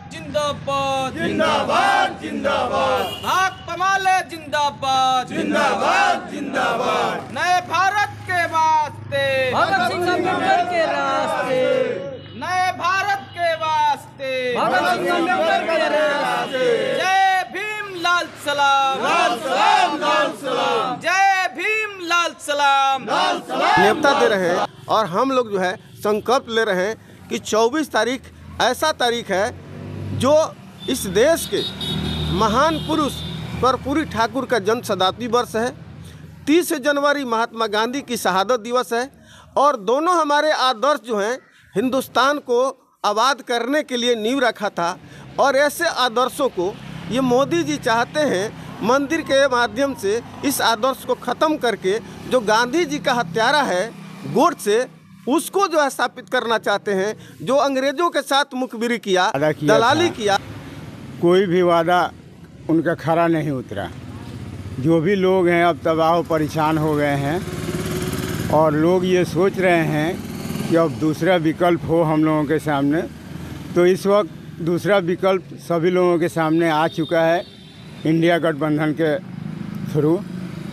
जिंदाबाद जिंदाबाद जिंदाबाद, भाकपा माले जिंदाबाद जिंदाबाद जिंदाबाद, नए भारत के वास्ते भगत सिंह अम्बेडकर के रास्ते, नए भारत के वास्ते भगत सिंह अम्बेडकर के रास्ते। जय भीम लाल सलाम, लाल सलाम लाल सलाम, जय भीम लाल सलाम। लाल सलाम। न्योता दे रहे हैं और हम लोग जो है संकल्प ले रहे हैं कि 24 तारीख ऐसा तारीख है जो इस देश के महान पुरुष कर्पूरी ठाकुर का जन्म शताब्दी वर्ष है। 30 जनवरी महात्मा गांधी की शहादत दिवस है और दोनों हमारे आदर्श जो हैं हिंदुस्तान को आबाद करने के लिए नींव रखा था और ऐसे आदर्शों को ये मोदी जी चाहते हैं मंदिर के माध्यम से इस आदर्श को ख़त्म करके जो गांधी जी का हत्यारा है गोडसे उसको जो है स्थापित करना चाहते हैं, जो अंग्रेजों के साथ मुखबिरी किया, दलाली किया। कोई भी वादा उनका खरा नहीं उतरा। जो भी लोग हैं अब तबाह परेशान हो गए हैं और लोग ये सोच रहे हैं कि अब दूसरा विकल्प हो हम लोगों के सामने। तो इस वक्त दूसरा विकल्प सभी लोगों के सामने आ चुका है इंडिया गठबंधन के थ्रू,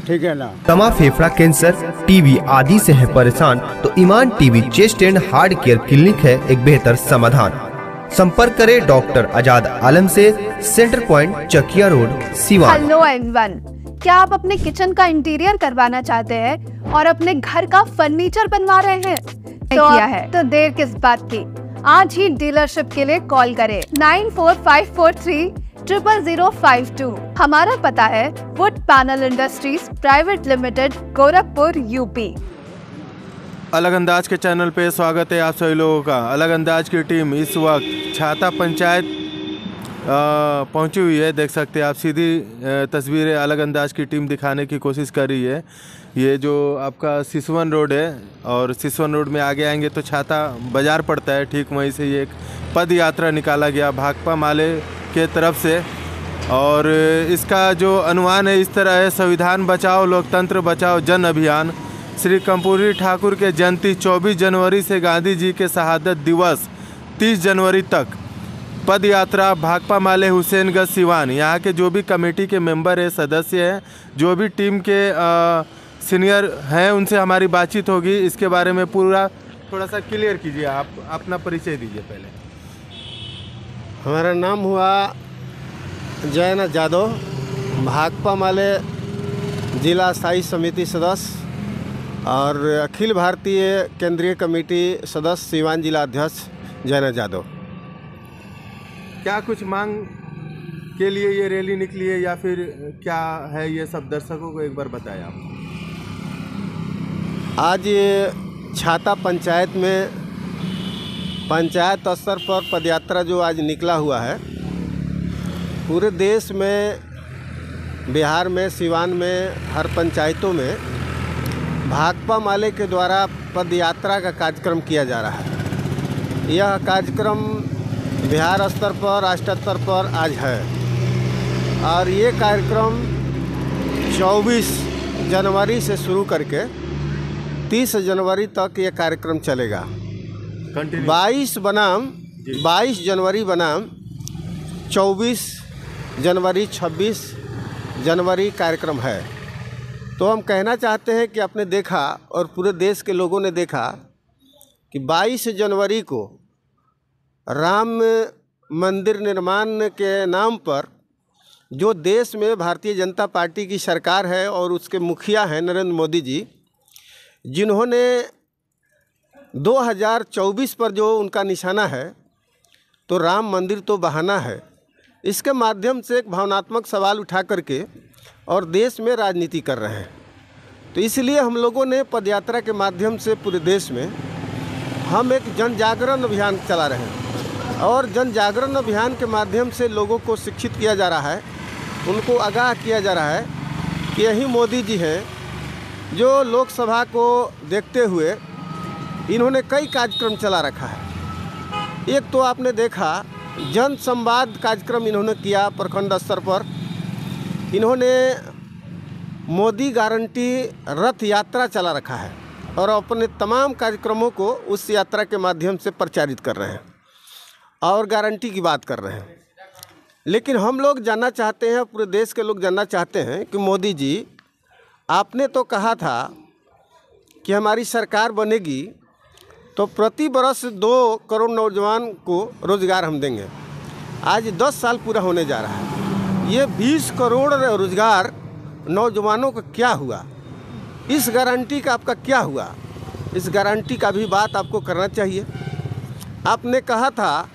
ठीक है ना। दमा, फेफड़ा कैंसर, टीबी आदि से है परेशान तो Iman TB chest and heart care clinic है एक बेहतर समाधान। संपर्क करें डॉक्टर आजाद आलम से, centre point Chakiya road, Siwan. Hello everyone, क्या आप अपने किचन का इंटीरियर करवाना चाहते हैं और अपने घर का फर्नीचर बनवा रहे हैं? तो देर किस बात की, आज ही डीलरशिप के लिए कॉल करें 9454300052। हमारा पता है would panel industries private limited, Gorakhpur, UP. अलग अंदाज के चैनल पे स्वागत है आप सभी लोगों का। अलग अंदाज की टीम इस वक्त छाता पंचायत पहुंची हुई है। देख सकते हैं आप, सीधी तस्वीरें अलग अंदाज की टीम दिखाने की कोशिश कर रही है। ये जो आपका सिसवन रोड है और सिसवन रोड में आगे आएंगे तो छाता बाज़ार पड़ता है, ठीक वहीं से ये एक पद यात्रा निकाला गया भाकपा माले के तरफ से। और इसका जो अनुमान है इस तरह है: संविधान बचाओ लोकतंत्र बचाओ जन अभियान, श्री कर्पूरी ठाकुर के जयंती 24 जनवरी से गांधी जी के शहादत दिवस 30 जनवरी तक, पद यात्रा भाकपा माले हुसैनगंज सिवान। यहाँ के जो भी कमेटी के मेंबर है, सदस्य हैं, जो भी टीम के सीनियर हैं, उनसे हमारी बातचीत होगी। इसके बारे में पूरा थोड़ा सा क्लियर कीजिए, आप अपना परिचय दीजिए पहले। हमारा नाम हुआ जयनाथ जादव, भाकपा माले जिला स्थायी समिति सदस्य और अखिल भारतीय केंद्रीय कमेटी सदस्य, सिवान जिला अध्यक्ष जयनाथ जादव। क्या कुछ मांग के लिए ये रैली निकली है या फिर क्या है, ये सब दर्शकों को एक बार बताएं आप। आज ये छाता पंचायत में पंचायत स्तर पर पदयात्रा जो आज निकला हुआ है, पूरे देश में, बिहार में, सिवान में, हर पंचायतों में भाकपा माले के द्वारा पदयात्रा का कार्यक्रम किया जा रहा है। यह कार्यक्रम बिहार स्तर पर, राष्ट्र स्तर पर आज है और ये कार्यक्रम 24 जनवरी से शुरू करके 30 जनवरी तक ये कार्यक्रम चलेगा। 22 जनवरी बनाम 24 जनवरी 26 जनवरी कार्यक्रम है। तो हम कहना चाहते हैं कि आपने देखा और पूरे देश के लोगों ने देखा कि 22 जनवरी को राम मंदिर निर्माण के नाम पर जो देश में भारतीय जनता पार्टी की सरकार है और उसके मुखिया हैं नरेंद्र मोदी जी, जिन्होंने 2024 पर जो उनका निशाना है तो राम मंदिर तो बहाना है, इसके माध्यम से एक भावनात्मक सवाल उठा करके और देश में राजनीति कर रहे हैं। तो इसलिए हम लोगों ने पदयात्रा के माध्यम से पूरे देश में हम एक जन जागरण अभियान चला रहे हैं और जन जागरण अभियान के माध्यम से लोगों को शिक्षित किया जा रहा है, उनको आगाह किया जा रहा है कि यही मोदी जी हैं जो लोकसभा को देखते हुए इन्होंने कई कार्यक्रम चला रखा है। एक तो आपने देखा जन संवाद कार्यक्रम इन्होंने किया प्रखंड स्तर पर, इन्होंने मोदी गारंटी रथ यात्रा चला रखा है और अपने तमाम कार्यक्रमों को उस यात्रा के माध्यम से प्रचारित कर रहे हैं। और गारंटी की बात कर रहे हैं। लेकिन हम लोग जानना चाहते हैं, पूरे देश के लोग जानना चाहते हैं कि मोदी जी, आपने तो कहा था कि हमारी सरकार बनेगी तो प्रति बरस 2 करोड़ नौजवान को रोज़गार हम देंगे। आज 10 साल पूरा होने जा रहा है, ये 20 करोड़ रोज़गार नौजवानों का क्या हुआ? इस गारंटी का आपका क्या हुआ? इस गारंटी का भी बात आपको करना चाहिए। आपने कहा था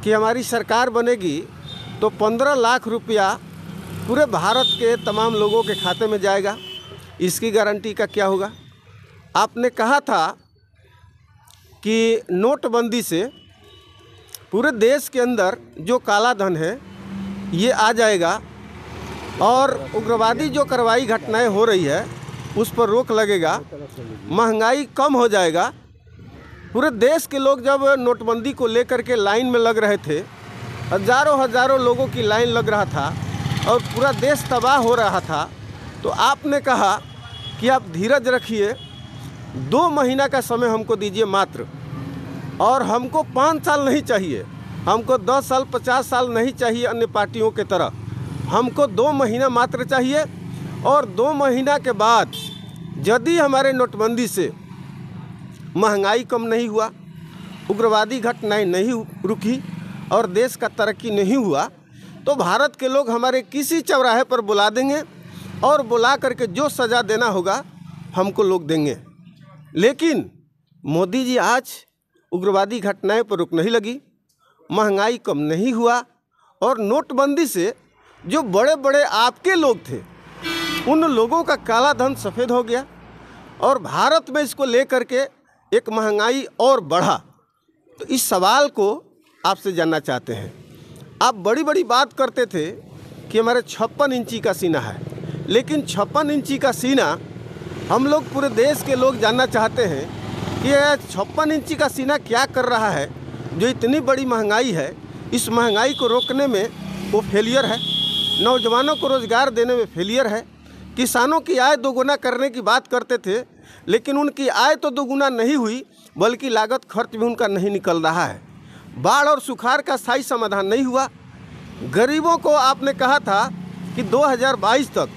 कि हमारी सरकार बनेगी तो 15 लाख रुपया पूरे भारत के तमाम लोगों के खाते में जाएगा। इसकी गारंटी का क्या होगा? आपने कहा था कि नोटबंदी से पूरे देश के अंदर जो काला धन है ये आ जाएगा और उग्रवादी जो कार्रवाई घटनाएं हो रही है उस पर रोक लगेगा, महंगाई कम हो जाएगा। पूरे देश के लोग जब नोटबंदी को लेकर के लाइन में लग रहे थे, हज़ारों लोगों की लाइन लग रहा था और पूरा देश तबाह हो रहा था, तो आपने कहा कि आप धीरज रखिए, 2 महीना का समय हमको दीजिए मात्र, और हमको 5 साल नहीं चाहिए, हमको 10 साल 50 साल नहीं चाहिए अन्य पार्टियों के तरह, हमको 2 महीना मात्र चाहिए। और 2 महीना के बाद यदि हमारे नोटबंदी से महंगाई कम नहीं हुआ, उग्रवादी घटनाएं नहीं रुकी और देश का तरक्की नहीं हुआ, तो भारत के लोग हमारे किसी चौराहे पर बुला देंगे और बुला करके जो सज़ा देना होगा हमको लोग देंगे। लेकिन मोदी जी आज उग्रवादी घटनाएं पर रुक नहीं लगी, महंगाई कम नहीं हुआ और नोटबंदी से जो बड़े बड़े आपके लोग थे उन लोगों का काला धन सफ़ेद हो गया और भारत में इसको लेकर के एक महंगाई और बढ़ा। तो इस सवाल को आपसे जानना चाहते हैं। आप बड़ी बड़ी बात करते थे कि हमारे 56 इंची का सीना है, लेकिन 56 इंची का सीना हम लोग पूरे देश के लोग जानना चाहते हैं कि यह 56 इंची का सीना क्या कर रहा है जो इतनी बड़ी महंगाई है। इस महंगाई को रोकने में वो फेलियर है, नौजवानों को रोज़गार देने में फेलियर है, किसानों की आय दोगुना करने की बात करते थे लेकिन उनकी आय तो दोगुना नहीं हुई बल्कि लागत खर्च भी उनका नहीं निकल रहा है। बाढ़ और सुखाड़ का स्थायी समाधान नहीं हुआ। गरीबों को आपने कहा था कि 2022 तक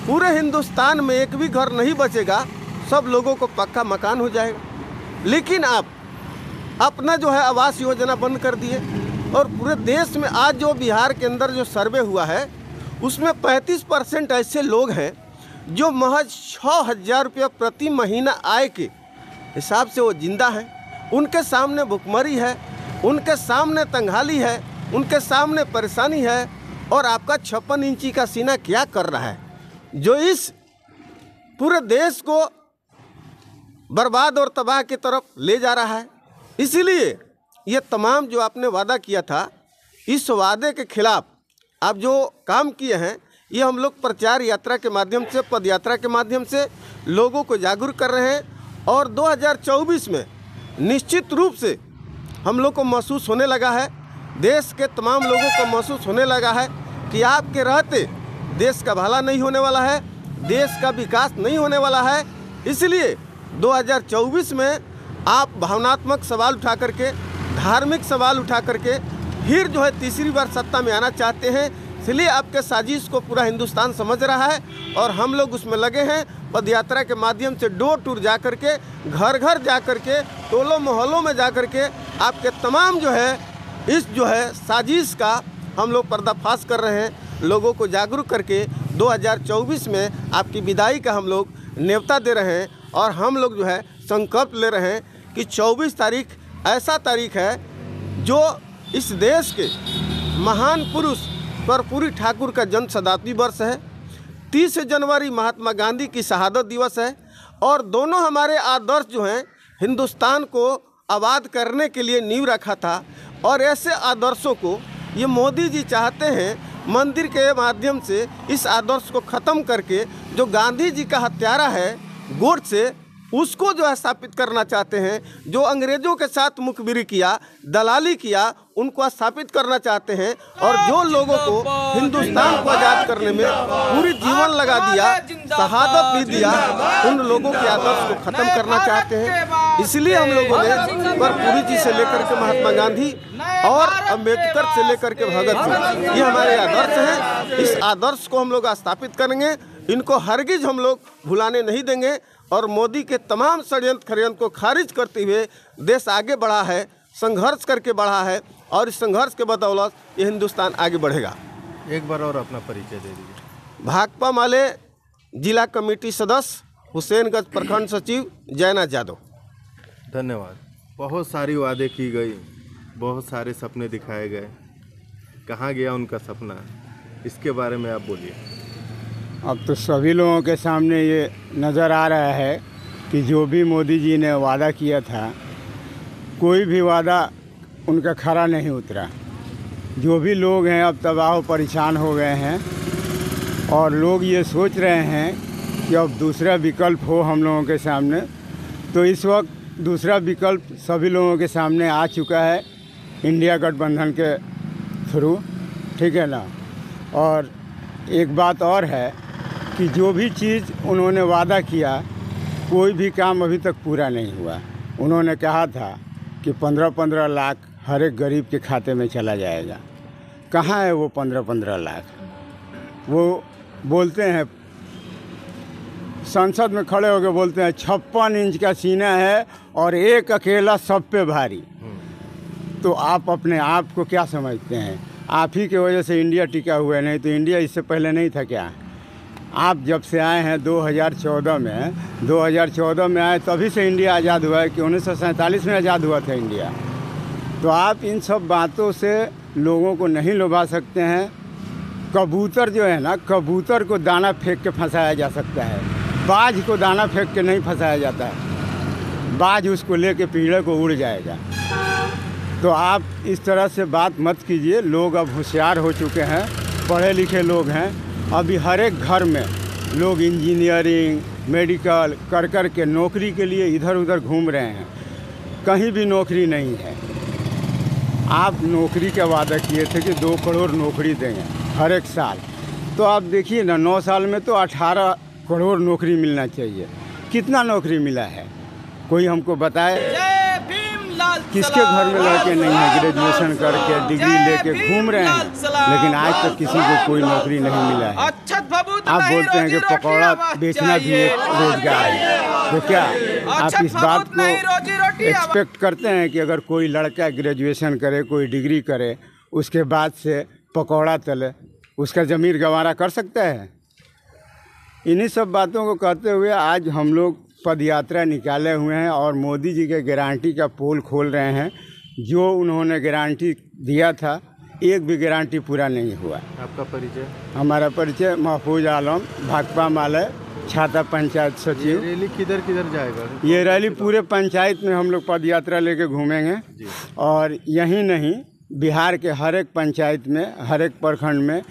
पूरे हिंदुस्तान में एक भी घर नहीं बचेगा, सब लोगों को पक्का मकान हो जाएगा। लेकिन आप अपना जो है आवास योजना बंद कर दिए और पूरे देश में आज जो बिहार के अंदर जो सर्वे हुआ है उसमें 35% ऐसे लोग हैं जो महज 6,000 रुपया प्रति महीना आय के हिसाब से वो जिंदा हैं। उनके सामने भुखमरी है, उनके सामने तंगहाली है, उनके सामने परेशानी है और आपका 56 इंची का सीना क्या कर रहा है जो इस पूरे देश को बर्बाद और तबाह की तरफ ले जा रहा है। इसीलिए ये तमाम जो आपने वादा किया था, इस वादे के खिलाफ आप जो काम किए हैं ये हम लोग प्रचार यात्रा के माध्यम से, पद यात्रा के माध्यम से लोगों को जागरूक कर रहे हैं और 2024 में निश्चित रूप से हम लोग को महसूस होने लगा है, देश के तमाम लोगों को महसूस होने लगा है कि आपके रहते देश का भला नहीं होने वाला है, देश का विकास नहीं होने वाला है। इसलिए 2024 में आप भावनात्मक सवाल उठा करके, धार्मिक सवाल उठा करके फिर जो है तीसरी बार सत्ता में आना चाहते हैं। इसलिए आपके साजिश को पूरा हिंदुस्तान समझ रहा है और हम लोग उसमें लगे हैं। पद यात्रा के माध्यम से डोर टूर जा करके, घर घर जा करके, टोलों मोहल्लों में जा करके आपके तमाम जो है इस जो है साजिश का हम लोग पर्दाफाश कर रहे हैं, लोगों को जागरूक करके 2024 में आपकी विदाई का हम लोग न्योता दे रहे हैं और हम लोग जो है संकल्प ले रहे हैं कि 24 तारीख ऐसा तारीख है जो इस देश के महान पुरुष कर्पूरी ठाकुर का जन्म शताब्दी वर्ष है। 30 जनवरी महात्मा गांधी की शहादत दिवस है और दोनों हमारे आदर्श जो हैं हिंदुस्तान को आबाद करने के लिए नींव रखा था और ऐसे आदर्शों को ये मोदी जी चाहते हैं मंदिर के माध्यम से इस आदर्श को ख़त्म करके जो गांधी जी का हत्यारा है गोडसे, उसको जो है स्थापित करना चाहते हैं। जो अंग्रेज़ों के साथ मुखबिरी किया, दलाली किया, उनको स्थापित करना चाहते हैं और जो लोगों को हिंदुस्तान को आज़ाद करने में पूरी जीवन लगा दिया, शहादत भी दिया, उन लोगों के आदर्श को खत्म करना चाहते हैं। इसलिए हम लोगों ने कर्पूरी जी से लेकर के महात्मा गांधी और अम्बेडकर से लेकर के भगत सिंह, ये हमारे आदर्श हैं। इस आदर्श को हम लोग स्थापित करेंगे, इनको हरगिज हम लोग भुलाने नहीं देंगे। और मोदी के तमाम षड्यंत्र को खारिज करते हुए देश आगे बढ़ा है, संघर्ष करके बढ़ा है, और इस संघर्ष के बदौलत ये हिंदुस्तान आगे बढ़ेगा। एक बार और अपना परिचय दे दीजिए। भाकपा माले जिला कमेटी सदस्य, हुसैनगंज प्रखंड सचिव जयनाथ यादव। धन्यवाद। बहुत सारी वादे की गई, बहुत सारे सपने दिखाए गए, कहाँ गया उनका सपना, इसके बारे में आप बोलिए। अब तो सभी लोगों के सामने ये नज़र आ रहा है कि जो भी मोदी जी ने वादा किया था, कोई भी वादा उनका खरा नहीं उतरा। जो भी लोग हैं अब तबाह परेशान हो गए हैं, और लोग ये सोच रहे हैं कि अब दूसरा विकल्प हो हम लोगों के सामने। तो इस वक्त दूसरा विकल्प सभी लोगों के सामने आ चुका है, इंडिया गठबंधन के थ्रू, ठीक है ना। और एक बात और है कि जो भी चीज़ उन्होंने वादा किया, कोई भी काम अभी तक पूरा नहीं हुआ। उन्होंने कहा था कि 15-15 लाख हर एक गरीब के खाते में चला जाएगा। कहाँ है वो 15-15 लाख? वो बोलते हैं, संसद में खड़े होकर बोलते हैं 56 इंच का सीना है और एक अकेला सब पे भारी। तो आप अपने आप को क्या समझते हैं? आप ही की वजह से इंडिया टिका हुआ है, नहीं तो इंडिया इससे पहले नहीं था क्या? आप जब से आए हैं 2014 में आए, तभी से इंडिया आज़ाद हुआ है कि 1947 में आज़ाद हुआ था इंडिया। तो आप इन सब बातों से लोगों को नहीं लुभा सकते हैं। कबूतर जो है ना, कबूतर को दाना फेंक के फंसाया जा सकता है, बाज को दाना फेंक के नहीं फंसाया जाता है। बाज उसको लेके पीढ़े को उड़ जाएगा। तो आप इस तरह से बात मत कीजिए। लोग अब होशियार हो चुके हैं, पढ़े लिखे लोग हैं। अभी हर एक घर में लोग इंजीनियरिंग, मेडिकल कर के नौकरी के लिए इधर उधर घूम रहे हैं। कहीं भी नौकरी नहीं है। आप नौकरी का वादा किए थे कि 2 करोड़ नौकरी देंगे हर एक साल। तो आप देखिए ना, 9 साल में तो 18 करोड़ नौकरी मिलना चाहिए। कितना नौकरी मिला है? कोई हमको बताए। किसके घर में लड़के नहीं हैं ग्रेजुएशन करके डिग्री लेके घूम रहे हैं, लेकिन आज तक किसी को कोई नौकरी नहीं मिला है। आप बोलते हैं कि पकौड़ा बेचना भी एक रोजगार है। तो क्या आप इस बात को एक्सपेक्ट करते हैं कि अगर कोई लड़का ग्रेजुएशन करे, कोई डिग्री करे, उसके बाद से पकौड़ा तले, उसका ज़मीर गंवारा कर सकता है? इन्हीं सब बातों को कहते हुए आज हम लोग पद यात्रा निकाले हुए हैं और मोदी जी के गारंटी का पोल खोल रहे हैं। जो उन्होंने गारंटी दिया था, एक भी गारंटी पूरा नहीं हुआ। आपका परिचय? हमारा परिचय महफूज आलम, भाकपा माले छाता पंचायत सचिव। रैली किधर किधर जाएगा? ये रैली पूरे पंचायत में हम लोग पद यात्रा लेके घूमेंगे। और यही नहीं, बिहार के हर एक पंचायत में, हर एक प्रखंड में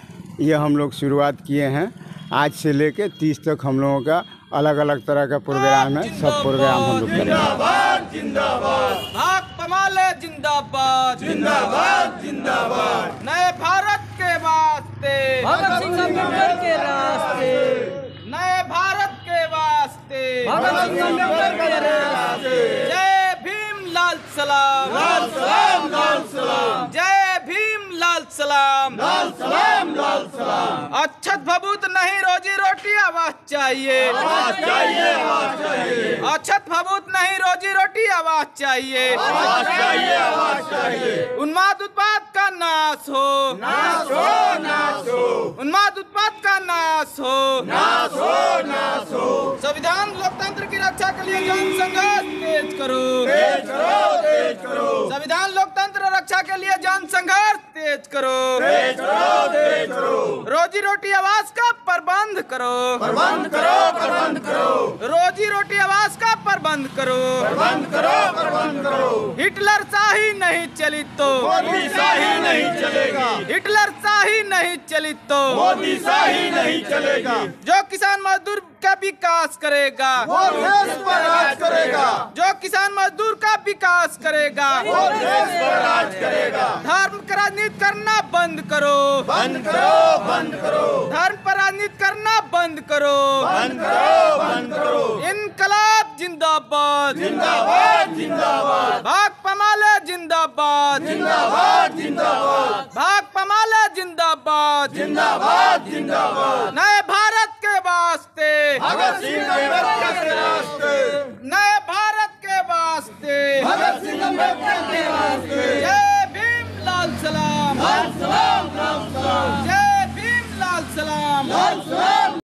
ये हम लोग शुरुआत किए हैं। आज से लेके 30 तक हम लोगों का अलग अलग तरह का प्रोग्राम है। सब प्रोग्राम हम लोग करेंगे। जिंदाबाद जिंदाबाद, भाकपा माले जिंदाबाद जिंदाबाद जिंदाबाद, नए भारत के वास्ते, भगत सिंह अम्बेडकर के रास्ते, नए भारत के वास्ते, भगत सिंह अम्बेडकर के रास्ते। जय भीम लाल सलाम, लाल सलाम लाल सलाम, जय भीम लाल सलाम, लाल सलाम लाल सलाम। अच्छत भभूत नहीं, रोजी रोटी आवाज चाहिए, आवाज चाहिए, आवाज चाहिए, अच्छत भभूत नहीं, रोजी रोटी आवाज चाहिए, आवाज चाहिए, आवाज चाहिए। उन्माद उत्पाद का नाश हो, नाश हो, नाश हो, उन्माद उत्पाद का नाश हो, नाश हो, नाश हो। संविधान लोकतंत्र की रक्षा के लिए जन संघर्ष तेज करो, तेज करो, तेज करो, संविधान लोकतंत्र रक्षा के लिए जन संघर्ष तेज करो, तेज करो, तेज करो। रोजी रोटी आवाज का प्रबंध करो, प्रबंध करो, प्रबंध करो, रोजी रोटी आवाज का प्रबंध करो, प्रबंध करो, प्रबंध करो। हिटलर शाही नहीं चली तो, मोदी शाही नहीं चलेगा, हिटलर शाही नहीं चली तो, मोदी शाही नहीं चलेगा। जो किसान मजदूर का विकास करेगा, वो देश पर राज करेगा, जो किसान मजदूर का विकास करेगा, वो देश पर राज करेगा। धर्म का राजनीति करना बंद करो, बंद करो, बंद करो, धर्म पर राजनीति करना बंद करो, बंद करो, बंद करो। इनकलाब जिंदाबाद, जिंदाबाद, जिंदाबाद। भाकपा माले जिंदाबाद, जिंदाबाद, जिंदाबाद। भाकपा माले जिंदाबाद, जिंदाबाद, जिंदाबाद। नए भारत के वास्ते, भगत सिंह के रास्ते।